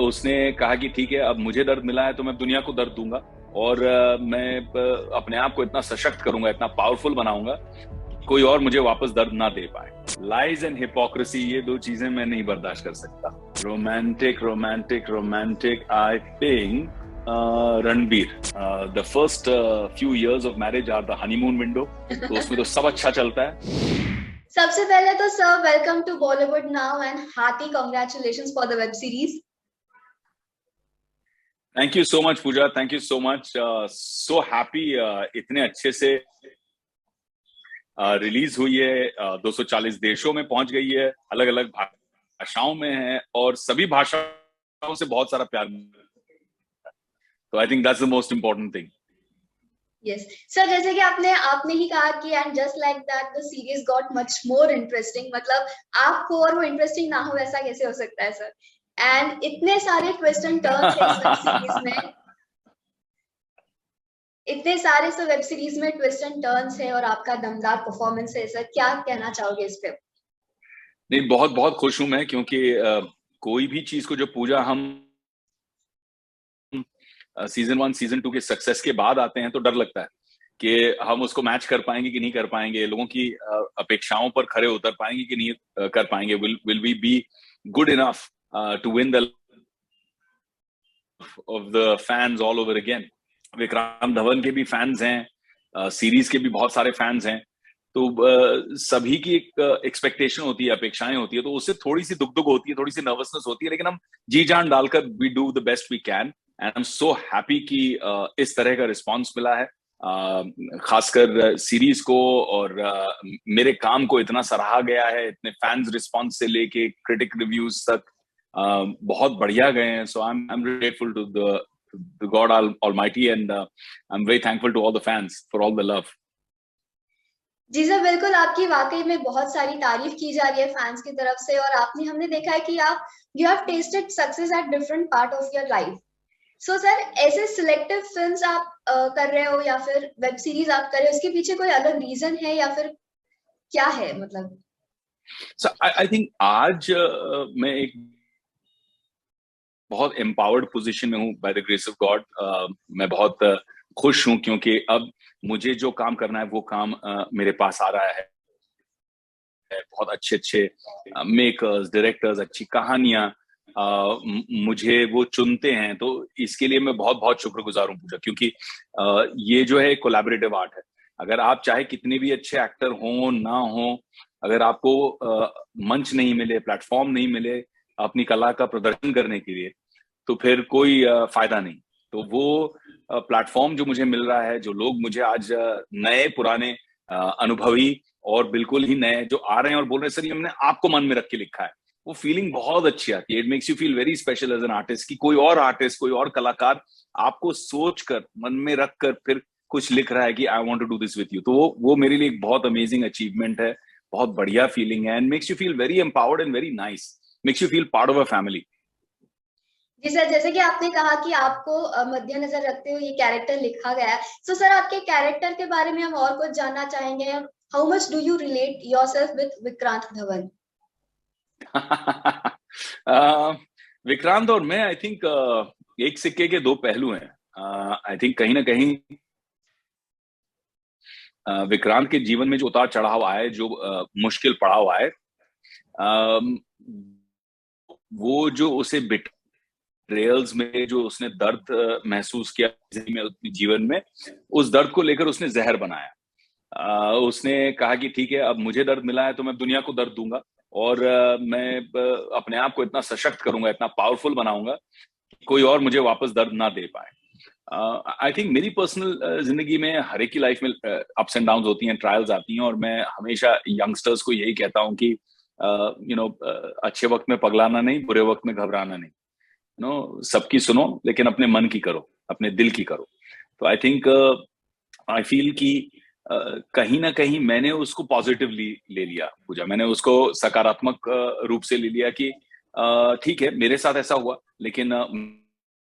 तो उसने कहा कि ठीक है, अब मुझे दर्द मिला है तो मैं दुनिया को दर्द दूंगा और मैं अपने आप को इतना सशक्त करूंगा, इतना पावरफुल बनाऊंगा कि कोई और मुझे वापस दर्द ना दे पाए। लाइज एंड हिपोक्रेसी, ये दो चीजें मैं नहीं बर्दाश्त कर सकता। Romantic romantic romantic, I think Ranbir. The first few years of marriage are the honeymoon window, तो उसमें तो सब अच्छा चलता है। सबसे पहले तो sir welcome to Bollywood now and hearty congratulations for the web series. Thank you so much Pooja, thank you so much. So happy, इतने अच्छे से रिलीज हुई है, 240 देशों में पहुंच गई है, अलग अलग भाषाओं में है और सभी भाषाओं से बहुत सारा प्यार मिला। तो I think that's the most important thing. Yes sir, जैसे कि आपने आपने ही कहा कि and just like that the series got much more interesting. मतलब आप हो और वो इंटरेस्टिंग ना हो, ऐसा कैसे हो सकता है सर? एंड इतने सारे ट्विस्ट एंड टर्न्स है इस वेब सीरीज में, इतने सारे सर वेब सीरीज में ट्विस्ट एंड टर्न्स है और आपका दमदार परफॉर्मेंस है सर। क्या कहना चाहोगे इस पे? नहीं, बहुत बहुत खुश हूं मैं, क्योंकि कोई भी चीज को जो पूजा हम सीजन 1 सीजन 2 के सक्सेस के बाद आते हैं तो डर लगता है कि हम उसको मैच कर पाएंगे कि नहीं कर पाएंगे, लोगों की अपेक्षाओं पर खरे उतर पाएंगे कि नहीं कर पाएंगे, will we be good enough to win the of the fans all over again. Vikrant Dhawan के भी फैंस हैं, सीरीज के भी बहुत सारे फैंस हैं, तो सभी की एक एक्सपेक्टेशन होती है, अपेक्षाएं होती है, तो उससे थोड़ी सी दुख दुख होती है, थोड़ी सी नर्वसनेस होती है, लेकिन हम जी जान डालकर we do the best we can and I am so happy कि इस तरह का रिस्पांस मिला है, खासकर सीरीज को, और मेरे काम को इतना सराहा गया है, इतने फैंस रिस्पांस से लेके क्रिटिक रिव्यूज तक बहुत बढ़िया गए हैं। So I am grateful to the God Almighty and I am very thankful to all the fans for all the love. जी सर, बिल्कुल आपकी वाकई में बहुत सारी तारीफ की जा रही है फैंस की तरफ से, और आपने हमने देखा है कि आप you have tested success at different part of your life. So sir, ऐसे सिलेक्टिव फिल्म्स आप कर रहे हो या फिर वेब सीरीज आप कर रहे हो, इसके पीछे कोई अलग रीजन है या फिर क्या है मतलब? सो आई थिंक आज मैं एक बहुत एम्पावर्ड पोजीशन में हूँ by the grace of God. मैं बहुत खुश हूँ, क्योंकि अब मुझे जो काम करना है वो काम मेरे पास आ रहा है। बहुत अच्छे अच्छे मेकर्स, डायरेक्टर्स, अच्छी कहानियां मुझे वो चुनते हैं, तो इसके लिए मैं बहुत बहुत शुक्रगुजार हूँ पूजा, क्योंकि ये जो है कोलैबोरेटिव आर्ट है। अगर आप चाहे कितने भी अच्छे एक्टर हों ना हो, अगर आपको मंच नहीं मिले, प्लेटफॉर्म नहीं मिले अपनी कला का प्रदर्शन करने के लिए, तो फिर कोई फायदा नहीं। तो वो प्लेटफॉर्म जो मुझे मिल रहा है, जो लोग मुझे आज नए पुराने अनुभवी और बिल्कुल ही नए जो आ रहे हैं और बोल रहे हैं सर ये हमने आपको मन में रख के लिखा है, वो फीलिंग बहुत अच्छी आती है। It makes you feel very special as an artist, कि कोई और आर्टिस्ट, कोई और कलाकार आपको सोच कर, मन में रख कर फिर कुछ लिख रहा है कि I want to do this with you. तो वो मेरे लिए एक बहुत अमेजिंग अचीवमेंट है, बहुत बढ़िया फीलिंग है, and makes you feel very empowered and very nice, makes you feel part of a family. जी सर, जैसे कि आपने कहा कि आपको मद्देनजर रखते हुए ये कैरेक्टर लिखा गया है, तो सर आपके कैरेक्टर के बारे में हम और कुछ जानना चाहेंगे। How much do you relate yourself with Vikrant Dhawan? Vikrant और मैं, आई थिंक एक सिक्के के दो पहलू हैं। आई थिंक कहीं ना कहीं विक्रांत के जीवन में जो उतार चढ़ाव आए, जो मुश्किल पड़ाव आए, अम, वो जो उसे बिट्रेयल्स में जो उसने दर्द महसूस किया में, अपने जीवन में, उस दर्द को लेकर उसने जहर बनाया। उसने कहा कि ठीक है, अब मुझे दर्द मिला है तो मैं दुनिया को दर्द दूंगा और मैं अपने आप को इतना सशक्त करूंगा, इतना पावरफुल बनाऊंगा कि कोई और मुझे वापस दर्द ना दे पाए। आई थिंक मेरी पर्सनल जिंदगी में हर एक की लाइफ में अप्स एंड डाउन्स होती हैं, ट्रायल्स आती हैं, और मैं हमेशा यंगस्टर्स को यही कहता हूँ कि अच्छे वक्त में पगलाना नहीं, बुरे वक्त में घबराना नहीं। सबकी सुनो, लेकिन अपने मन की करो, अपने दिल की करो। तो आई थिंक आई फील कि कहीं ना कहीं मैंने उसको पॉजिटिवली ले लिया पूजा, मैंने उसको सकारात्मक रूप से ले लिया कि ठीक है, मेरे साथ ऐसा हुआ, लेकिन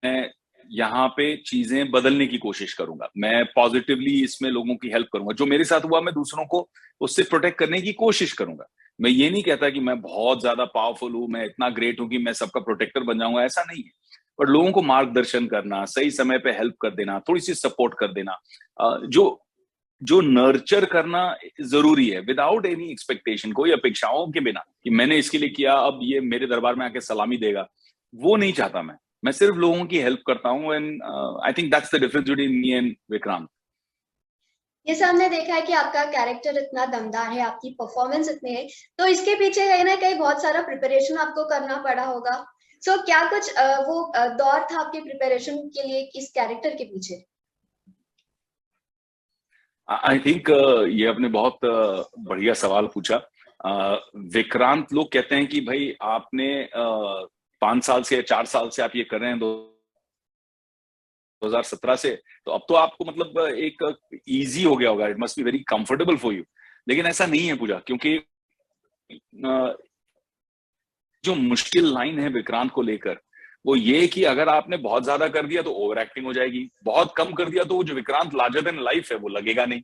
मैं यहाँ पे चीजें बदलने की कोशिश करूंगा, मैं पॉजिटिवली इसमें लोगों की हेल्प करूंगा, जो मेरे साथ हुआ मैं दूसरों को उससे प्रोटेक्ट करने की कोशिश करूंगा। मैं ये नहीं कहता कि मैं बहुत ज्यादा पावरफुल हूं, मैं इतना ग्रेट हूं कि मैं सबका प्रोटेक्टर बन जाऊंगा, ऐसा नहीं है। पर लोगों को मार्गदर्शन करना, सही समय पे हेल्प कर देना, थोड़ी सी सपोर्ट कर देना, जो जो नर्चर करना जरूरी है, विदाउट एनी एक्सपेक्टेशन, कोई अपेक्षाओं के बिना कि मैंने इसके लिए किया अब ये मेरे दरबार में आके सलामी देगा, वो नहीं चाहता मैं सिर्फ लोगों की हेल्प करता हूँ। And I think that's the difference between me and Vikrant. जैसे हमने देखा है कि आपका कैरेक्टर इतना दमदार है, आपकी परफॉर्मेंस इतनी है, तो इसके पीछे कहीं ना कहीं बहुत सारा प्रिपरेशन आपको करना पड़ा होगा। सो क्या कुछ दौर था आपके प्रिपरेशन के लिए इस कैरेक्टर के पीछे? आई थिंक ये आपने बहुत बढ़िया सवाल पूछा। विक्रांत, लोग कहते हैं कि भाई आपने 5 साल से या 4 साल से आप ये कर रहे हैं 2017 से, तो अब तो आपको मतलब एक इजी हो गया होगा, it must be very comfortable for you. लेकिन ऐसा नहीं है पूजा, क्योंकि जो मुश्किल लाइन है विक्रांत को लेकर वो ये कि अगर आपने बहुत ज्यादा कर दिया तो ओवर एक्टिंग हो जाएगी, बहुत कम कर दिया तो वो जो विक्रांत लार्जर देन लाइफ है वो लगेगा नहीं।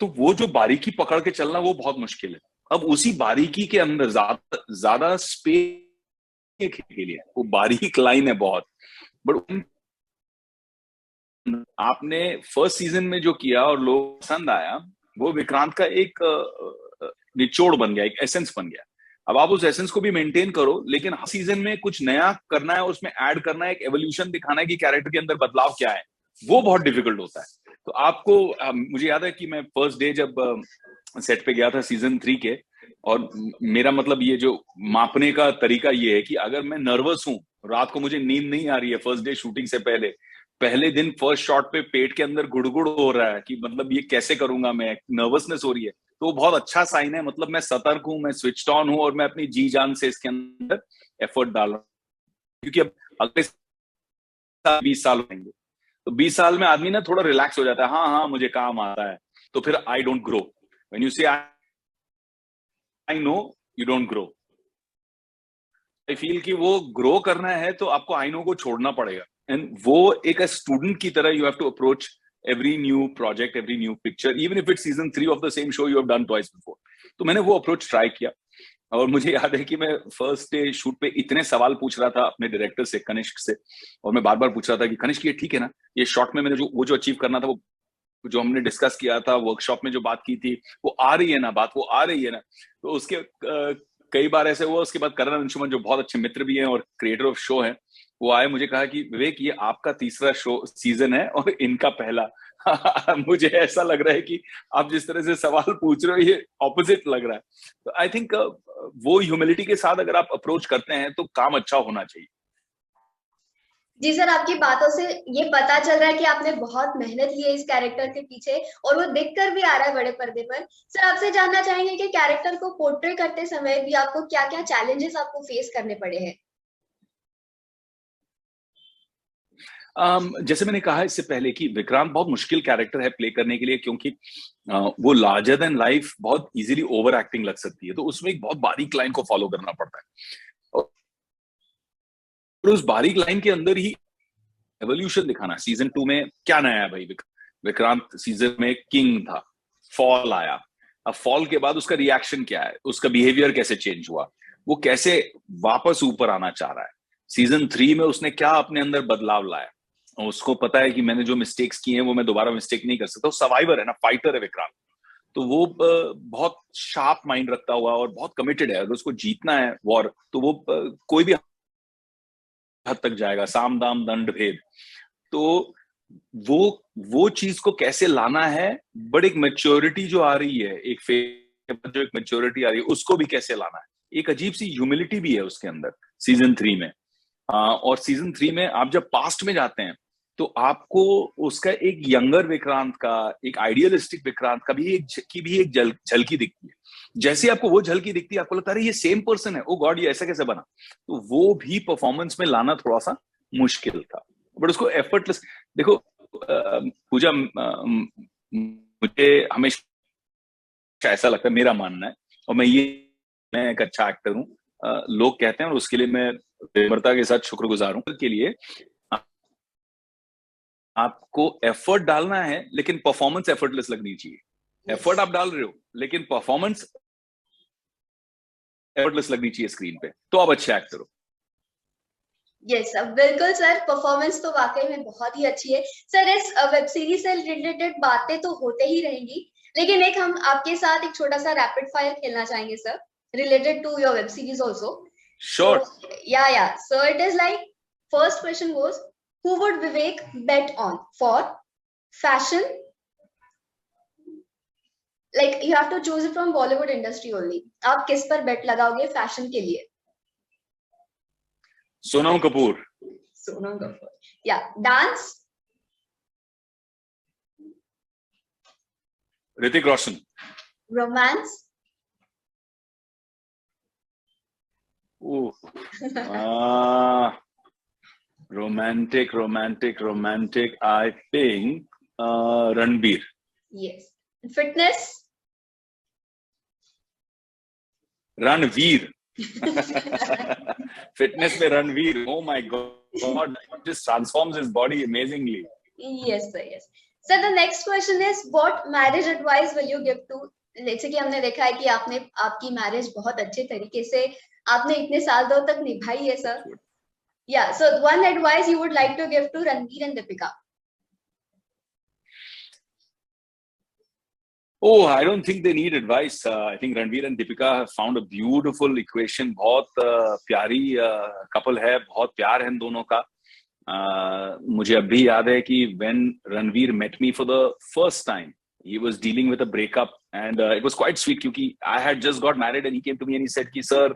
तो वो जो बारीकी पकड़ के चलना वो बहुत मुश्किल है। अब उसी बारीकी के अंदर ज्यादा ज्यादा स्पेस के लिए वो बारीक लाइन है बहुत। बट आपने फर्स्ट सीजन में जो किया और लोग पसंद आया, वो विक्रांत का एक निचोड़ बन गया, एक एसेंस बन गया। अब आप उस एसेंस को भी मेंटेन करो, लेकिन हर सीजन में कुछ नया करना है, उसमें ऐड करना है, एक एवोल्यूशन दिखाना है कि कैरेक्टर के अंदर बदलाव क्या है, वो बहुत डिफिकल्ट होता है। तो आपको मुझे याद है कि मैं फर्स्ट डे जब सेट पे गया था सीजन 3 के, और मेरा मतलब ये जो मापने का तरीका ये है कि अगर मैं नर्वस हूं, रात को मुझे नींद नहीं आ रही है फर्स्ट डे शूटिंग से पहले, पहले दिन फर्स्ट शॉट पे पेट के अंदर गुड़गुड़ हो रहा है कि मतलब ये कैसे करूंगा, मैं नर्वसनेस हो रही है, तो वो बहुत अच्छा साइन है। मतलब मैं सतर्क हूं, मैं स्विच ऑन हूं, और मैं अपनी जी जान से इसके अंदर एफर्ट डाल रहा हूँ। क्योंकि अब अगले 20 साल होंगे, तो 20 साल में आदमी ना थोड़ा रिलैक्स हो जाता है, हाँ हाँ मुझे काम आता है, तो फिर I don't grow. When you say I know, you don't grow. I feel कि वो ग्रो करना है तो आपको आई नो को छोड़ना पड़ेगा। एंड वो एक स्टूडेंट की तरह you have to approach every new project, every new picture, even if it's season 3 of the same show you have done twice before. तो मैंने वो अप्रोच ट्राई किया। और मुझे याद है कि मैं फर्स्ट डे शूट पे इतने सवाल पूछ रहा था अपने डायरेक्टर से, कनिष्क से, और मैं बार बार पूछ रहा था कि कनिष्क ये ठीक है ना, ये शॉट में मैंने जो अचीव करना था, वो जो हमने डिस्कस किया था वर्कशॉप में, जो बात की थी, वो आ रही है ना, बात वो आ रही है ना। तो उसके कई बार ऐसे हुआ। उसके बाद करण अंशुमन, जो बहुत अच्छे मित्र भी हैं और क्रिएटर ऑफ शो हैं, वो आए, मुझे कहा कि विवेक ये आपका तीसरा शो सीजन है और इनका पहला। मुझे ऐसा लग रहा है कि आप जिस तरह से सवाल पूछ रहे हो ये ऑपोजिट लग रहा है। तो आई थिंक वो ह्यूमिलिटी के साथ अगर आप अप्रोच करते हैं तो काम अच्छा होना चाहिए। जी सर, आपकी बातों से ये पता चल रहा है कि आपने बहुत मेहनत की है इस कैरेक्टर के पीछे, और वो दिखकर भी आ रहा है बड़े पर्दे पर। सर, आपसे जानना चाहेंगे कि कैरेक्टर को पोर्ट्रे करते समय भी आपको क्या क्या चैलेंजेस आपको फेस करने पड़े हैं? जैसे मैंने कहा इससे पहले कि विक्रांत बहुत मुश्किल कैरेक्टर है प्ले करने के लिए, क्योंकि वो लार्जर देन लाइफ बहुत इजीली ओवर एक्टिंग लग सकती है, तो उसमें एक बहुत बारीक लाइन को फॉलो करना पड़ता है। और उस बारीक लाइन के अंदर ही एवोल्यूशन दिखाना। सीजन 2 में क्या नया है भाई? विक्रांत सीजन में किंग था, फॉल आया, अब फॉल के बाद उसका रिएक्शन क्या है, उसका बिहेवियर कैसे चेंज हुआ, वो कैसे वापस ऊपर आना चाह रहा है। सीजन 3 में उसने क्या अपने अंदर बदलाव लाया, उसको पता है कि मैंने जो मिस्टेक्स किए हैं वो मैं दोबारा मिस्टेक नहीं कर सकता। वो सर्वाइवर है ना, फाइटर है विक्रांत। तो वो बहुत शार्प माइंड रखता हुआ और बहुत कमिटेड है। अगर उसको जीतना है वॉर, तो वो कोई भी हद तक जाएगा, साम दाम दंड भेद। तो वो वो चीज को कैसे लाना है, बट एक मेच्योरिटी जो आ रही है, एक फेज जो एक मेच्योरिटी आ रही है, उसको भी कैसे लाना है, एक अजीब सी ह्यूमिलिटी भी है उसके अंदर सीजन 3 में। और सीजन 3 में आप जब पास्ट में जाते हैं तो आपको उसका एक यंगर विक्रांत का, एक आइडियलिस्टिक विक्रांत का भी एक झलकी दिखती है। जैसे आपको वो झलकी दिखती है, आपको लगता है ये सेम पर्सन है, ओ गॉड ये ऐसा कैसे बना। तो वो भी परफॉर्मेंस में लाना थोड़ा सा मुश्किल था, बट उसको एफर्टलेस। देखो पूजा, मुझे हमेशा ऐसा लगता है, मेरा मानना है, और मैं एक अच्छा एक्टर हूँ, लोग कहते हैं, और उसके लिए मैं विनम्रता के साथ शुक्रगुजार हूँ के लिए। आपको एफर्ट डालना है, लेकिन परफॉर्मेंस एफर्टलेस लगनी चाहिए। एफर्ट आप डाल रहे हो, लेकिन परफॉर्मेंस एफर्टलेस लगनी चाहिए स्क्रीन पे, तो आप अच्छे एक्टर हो। यस सर, बिल्कुल सर, परफॉर्मेंस तो वाकई में बहुत ही अच्छी है सर। इस वेब सीरीज से रिलेटेड बातें तो होते ही रहेंगी, लेकिन एक हम आपके साथ एक छोटा सा रैपिड फायर खेलना चाहेंगे sir, related to your web series also. Sure. So, yeah. So it is like, first question goes, who would Vivek bet on for fashion? Like you have to choose it from Bollywood industry only. आप किस पर bet लगाओगे fashion के लिए? Sonam Kapoor. Sonam Kapoor. Yeah. Dance? Hrithik Roshan. Romance? Ooh. Romantic. I think Ranbir. Yes. Fitness? Ranveer. Fitness में Ranveer. Oh my God. Just transforms his body amazingly. Yes, sir. Yes. So the next question is, what marriage advice will you give to? जैसे कि हमने देखा है कि आपने आपकी marriage बहुत अच्छे तरीके से आपने इतने साल तक निभाई है sir. Yeah. So one advice you would like to give to Ranveer and Deepika? Oh, I don't think they need advice. I think Ranveer and Deepika have found a beautiful equation. बहुत प्यारी couple है, बहुत प्यार है इन दोनों का. मुझे अभी याद है कि when Ranveer met me for the first time, he was dealing with a breakup, and it was quite sweet क्योंकि I had just got married and he came to me and he said कि sir,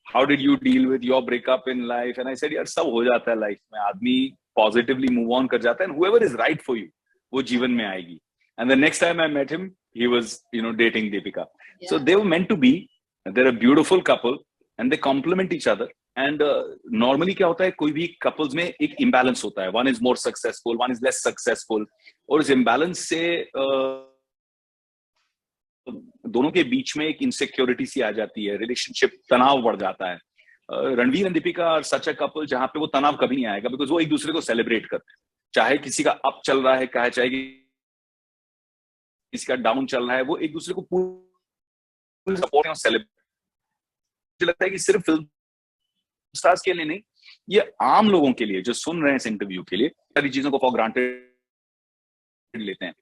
how did you deal with your breakup in life? And I said यार सब हो जाता है life में, आदमी positively move on कर जाता है, and whoever is right for you वो जीवन में आएगी. And the next time I met him, he was, dating Deepika. Yeah. So they were meant to be. They're a beautiful couple, and they complement each other. And normally क्या होता है, कोई भी couples में एक imbalance होता है. One is more successful, one is less successful. और इस imbalance से दोनों के बीच में एक insecurity सी आ जाती है, relationship तनाव बढ़ जाता है. Ranveer and Deepika are such a couple जहां पे वो तनाव कभी नहीं आएगा, बिकॉज वो एक दूसरे को सेलिब्रेट करते हैं. चाहे किसी का अप चल रहा है, चाहे किसी का डाउन चल रहा है, वो एक दूसरे को पूरी सपोर्ट और सेलिब्रेट. मुझे लगता है कि सिर्फ फिल्म स्टार्स के लिए नहीं, ये आम लोगों के लिए जो सुन रहे हैं इस इंटरव्यू के लिए, सारी चीजों को फॉर ग्रांटेड लेते हैं.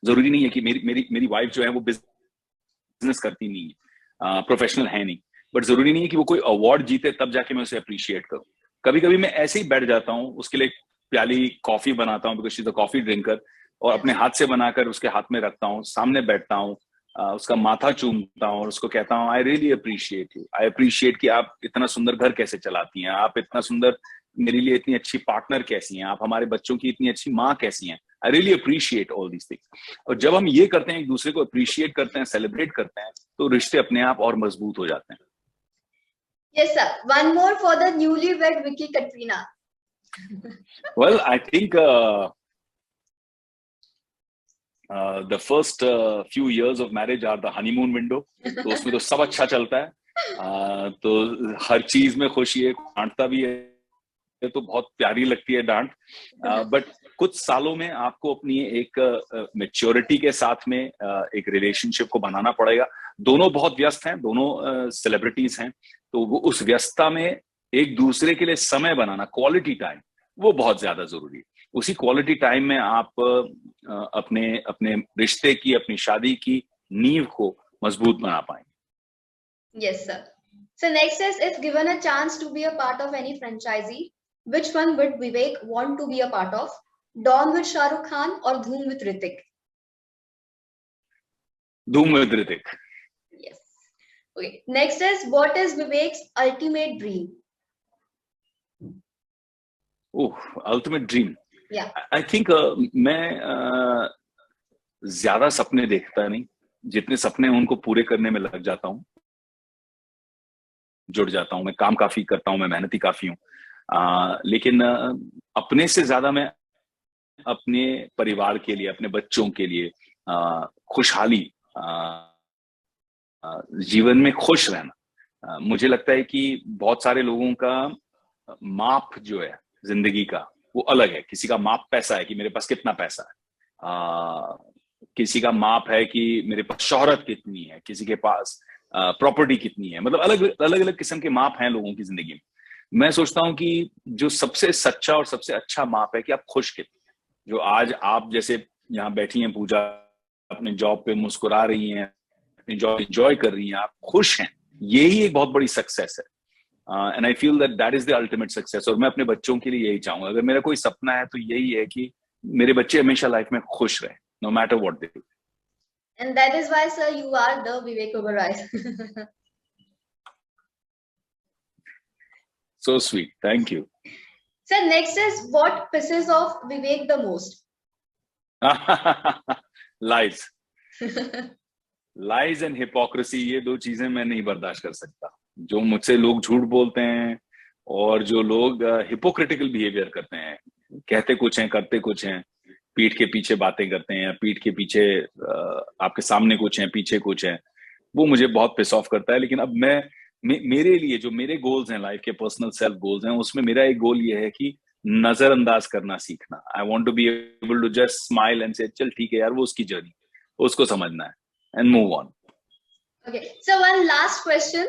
जरूरी नहीं है कि मेरी वाइफ जो है वो बिजनेस करती नहीं है, प्रोफेशनल है नहीं, बट जरूरी नहीं है कि वो कोई अवार्ड जीते तब जाके मैं उसे अप्रिशिएट करूं. कभी कभी मैं ऐसे ही बैठ जाता हूं, उसके लिए प्याली कॉफी बनाता हूं, because she is a coffee drinker, और अपने हाथ से बनाकर उसके हाथ में रखता हूँ, सामने बैठता हूँ, उसका माथा चूमता हूँ और उसको कहता हूँ I really appreciate you. I appreciate कि आप इतना सुंदर घर कैसे चलाती हैं, आप इतना सुंदर, मेरे लिए इतनी अच्छी पार्टनर कैसी हैं, आप हमारे बच्चों की इतनी अच्छी माँ कैसी हैं. I really appreciate all these things. और जब हम ये करते हैं, एक दूसरे को अप्रिशिएट करते हैं, सेलिब्रेट करते हैं, तो रिश्ते अपने आप और मजबूत हो जाते हैं. Yes, sir. One more for the newlywed Vicky Katrina. Well, I think the first few years of marriage are the honeymoon window. तो उसमें तो सब अच्छा चलता है, तो हर चीज में खुशी है, डांटता भी है तो बहुत प्यारी लगती है डांट, बट कुछ सालों में आपको अपनी एक मैच्योरिटी के साथ में एक रिलेशनशिप को बनाना पड़ेगा. दोनों बहुत व्यस्त हैं, दोनों सेलिब्रिटीज हैं, तो वो उस व्यस्तता में एक दूसरे के लिए समय बनाना, क्वालिटी टाइम, वो बहुत ज्यादा जरूरी है. उसी क्वालिटी टाइम में आप अपने रिश्ते की, अपनी शादी की नींव को मजबूत बना पाएंगे. Yes, sir. So next is, if given a chance to be a part of any franchisee, which one would Vivek want to be a part of? Dawn with Shah Rukh Khan or Dhoom with Hrithik? Dhoom with Hrithik. Yes. Okay. Next is, what is Vivek's ultimate dream? Oh, ultimate dream. Yeah. I think मैं ज्यादा सपने देखता नहीं, जितने सपने उनको पूरे करने में लग जाता हूँ, जुड़ जाता हूँ. मैं काम काफी करता हूँ, मैं मेहनती काफी हूँ, लेकिन अपने से ज्यादा मैं अपने परिवार के लिए, अपने बच्चों के लिए खुशहाली, जीवन में खुश रहना. मुझे लगता है कि बहुत सारे लोगों का माप जो है जिंदगी का वो अलग है. किसी का माप पैसा है कि मेरे पास कितना पैसा है, किसी का माप है कि मेरे पास शोहरत कितनी है, किसी के पास प्रॉपर्टी कितनी है, मतलब अलग अलग अलग किस्म के माप हैं लोगों की जिंदगी में। मैं सोचता हूँ कि जो सबसे सच्चा और सबसे अच्छा माप है कि आप खुश कितने, जो आज आप जैसे यहाँ बैठी हैं पूजा, अपने जॉब पे मुस्कुरा रही हैं, अपनी जॉब एंजॉय कर रही हैं, आप खुश हैं, यही एक बहुत बड़ी सक्सेस है। And I feel that is the ultimate success. और मैं अपने बच्चों के लिए यही चाहूंगा, अगर मेरा कोई सपना है तो यही है कि मेरे बच्चे हमेशा लाइफ में खुश रहे, no matter what they do. And that is why, sir, you are the Vivek Oberoi. So sweet, thank you. Sir, next is what pisses off Vivek the most? Lies. Lies and hypocrisy, ये दो चीजें मैं नहीं बर्दाश्त कर सकता। जो मुझसे लोग झूठ बोलते हैं और जो लोग हिपोक्रिटिकल बिहेवियर करते हैं, कहते कुछ हैं करते कुछ हैं, पीठ के पीछे बातें करते हैं, या पीठ के पीछे आपके सामने कुछ है पीछे कुछ है, वो मुझे बहुत पिस ऑफ करता है। लेकिन अब मेरे लिए जो मेरे गोल्स हैं, लाइफ के पर्सनल सेल्फ गोल्स हैं, उसमें मेरा एक गोल ये है कि नजरअंदाज करना सीखना। I want to be able to just smile and से चल ठीक है यार, वो उसकी जर्नी, उसको समझना है, and move on. Okay, so one last question.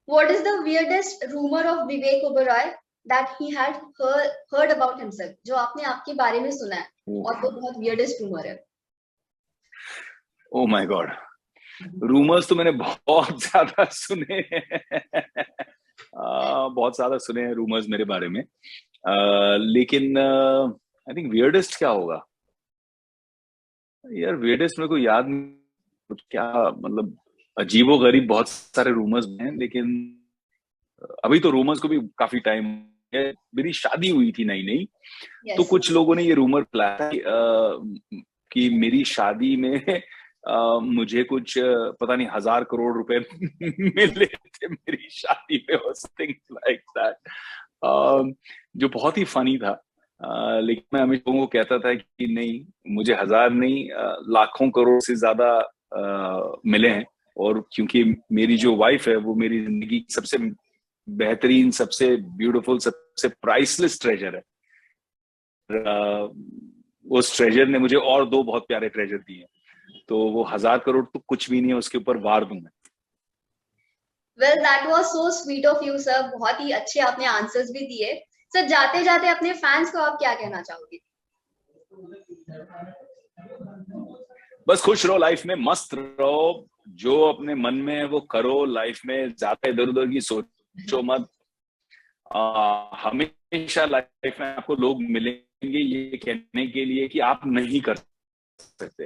What is the weirdest rumor of Vivek Oberoi that he had heard about himself? जो आपने आपके बारे में सुना है और वो बहुत weirdest rumor है। Oh my God, रूमर्स तो मैंने बहुत ज्यादा सुने हैं। बहुत ज्यादा सुने हैं रूमर्स मेरे बारे में, लेकिन आई थिंक वियर्डेस्ट क्या होगा यार, वियर्डेस्ट मेरे को याद नहीं क्या, मतलब अजीबोगरीब बहुत सारे रूमर्स हैं, लेकिन अभी तो रूमर्स को भी काफी टाइम है। मेरी शादी हुई थी नई नई, तो कुछ लोगों ने ये रूमर फैलाया कि मेरी शादी में मुझे कुछ पता नहीं 1000 करोड़ रुपए मिले थे मेरी शादी में, थिंग्स लाइक दैट, जो बहुत ही फनी था। लेकिन मैं हमेशा लोगों को कहता था कि नहीं, मुझे 1000 नहीं, लाखों करोड़ से ज्यादा मिले हैं, और क्योंकि मेरी जो वाइफ है वो मेरी जिंदगी की सबसे बेहतरीन, सबसे ब्यूटीफुल, सबसे प्राइसलेस ट्रेजर है। उस ट्रेजर ने मुझे और 2 बहुत प्यारे ट्रेजर दिए, तो वो 1000 करोड़ तो कुछ भी नहीं है, उसके ऊपर वार दूंगा। Well, that was so sweet of you, sir. बहुत ही अच्छे आपने आंसर्स भी दिए। सर, जाते जाते अपने फैंस को आप क्या कहना चाहोगे? बस खुश रहो, लाइफ में मस्त रहो, जो अपने मन में है वो करो, लाइफ में ज्यादा इधर उधर की सोचो मत। हमेशा लाइफ में आपको लोग मिलेंगे ये कहने के लिए कि आप नहीं कर सकते,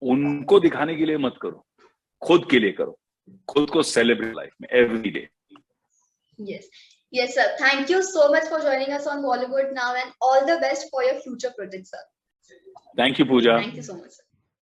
उनको दिखाने के लिए मत करो, खुद के लिए करो, खुद को सेलिब्रेट लाइफ में every day. Yes sir, thank you so much for joining us on Bollywood Now, and all the best for your future projects, sir. Thank you, Pooja. Thank you so much, sir.